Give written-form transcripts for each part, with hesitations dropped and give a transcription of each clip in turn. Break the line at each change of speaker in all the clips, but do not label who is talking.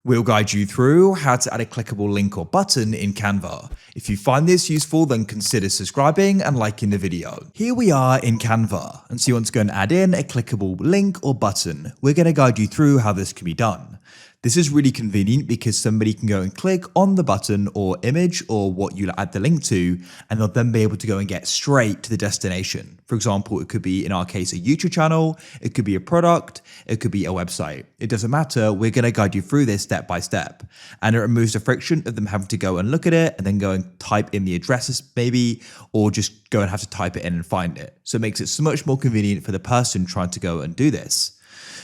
We'll guide you through how to add a clickable link or button in Canva. If you find this useful, then consider subscribing and liking the video. Here we are in Canva, and so you want to go and add in a clickable link or button. We're going to guide you through how this can be done. This is really convenient because somebody can go and click on the button or image or what you add the link to, and they'll then be able to go and get straight to the destination. For example, it could be, in our case, a YouTube channel, it could be a product, it could be a website. It doesn't matter. We're going to guide you through this step by step, and it removes the friction of them having to go and look at it and then go and type in the addresses maybe, or just go and have to type it in and find it. So it makes it so much more convenient for the person trying to go and do this.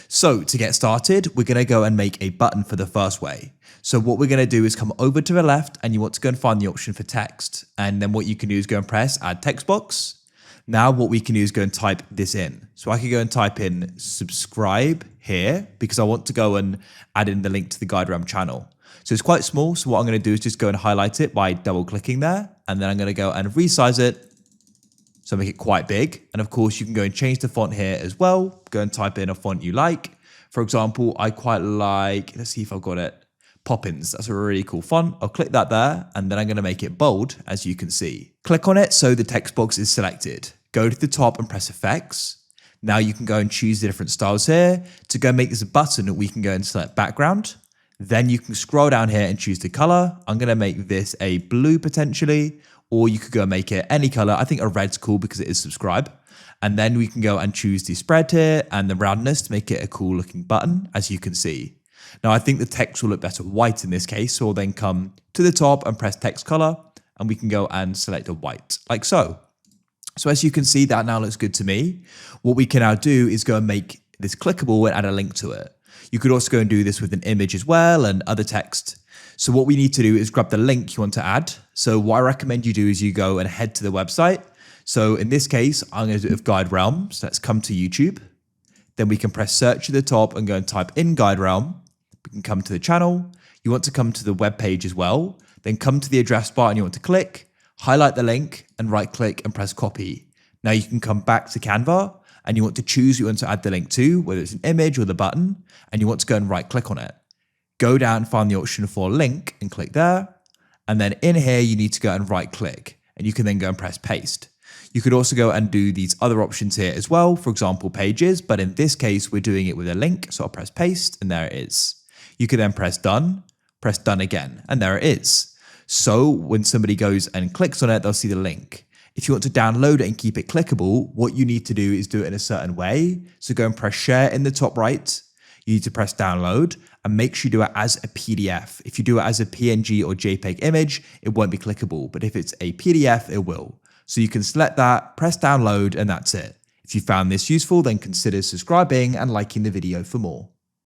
So to get started, we're going to go and make a button for the first way. So what we're going to do is come over to the left and you want to go and find the option for text. And then what you can do is go and press add text box. Now what we can do is go and type this in. So I can go and type in subscribe here because I want to go and add in the link to the GuideRealm channel. So it's quite small. So what I'm going to do is just go and highlight it by double clicking there. And then I'm going to go and resize it. So make it quite big. And of course, you can go and change the font here as well. Go and type in a font you like. For example, I quite like, let's see if I've got it, Poppins. That's a really cool font. I'll click that there, and then I'm going to make it bold, as you can see. Click on it so the text box is selected. Go to the top and press Effects. Now you can go and choose the different styles here. To go make this a button, we can go and select Background. Then you can scroll down here and choose the color. I'm going to make this a blue potentially. Or you could go and make it any color. I think a red's cool because it is subscribe. And then we can go and choose the spread here and the roundness to make it a cool looking button, as you can see. Now I think the text will look better white in this case. So we'll then come to the top and press text color, and we can go and select a white like so. So as you can see, that now looks good to me. What we can now do is go and make this clickable and add a link to it. You could also go and do this with an image as well and other text. So what we need to do is grab the link you want to add. So what I recommend you do is you go and head to the website. So in this case, I'm going to do it with GuideRealm. So let's come to YouTube. Then we can press search at the top and go and type in GuideRealm. We can come to the channel. You want to come to the web page as well. Then come to the address bar and you want to click, highlight the link and right click and press copy. Now you can come back to Canva and you want to choose who you want to add the link to, whether it's an image or the button, and you want to go and right click on it. Go down and find the option for link and click there. And then in here, you need to go and right click and you can then go and press paste. You could also go and do these other options here as well. For example, pages, but in this case, we're doing it with a link. So I'll press paste and there it is. You could then press done again, and there it is. So when somebody goes and clicks on it, they'll see the link. If you want to download it and keep it clickable, what you need to do is do it in a certain way. So go and press share in the top right. You need to press download and make sure you do it as a PDF. If you do it as a PNG or JPEG image, it won't be clickable. But if it's a PDF, it will. So you can select that, press download, and that's it. If you found this useful, then consider subscribing and liking the video for more.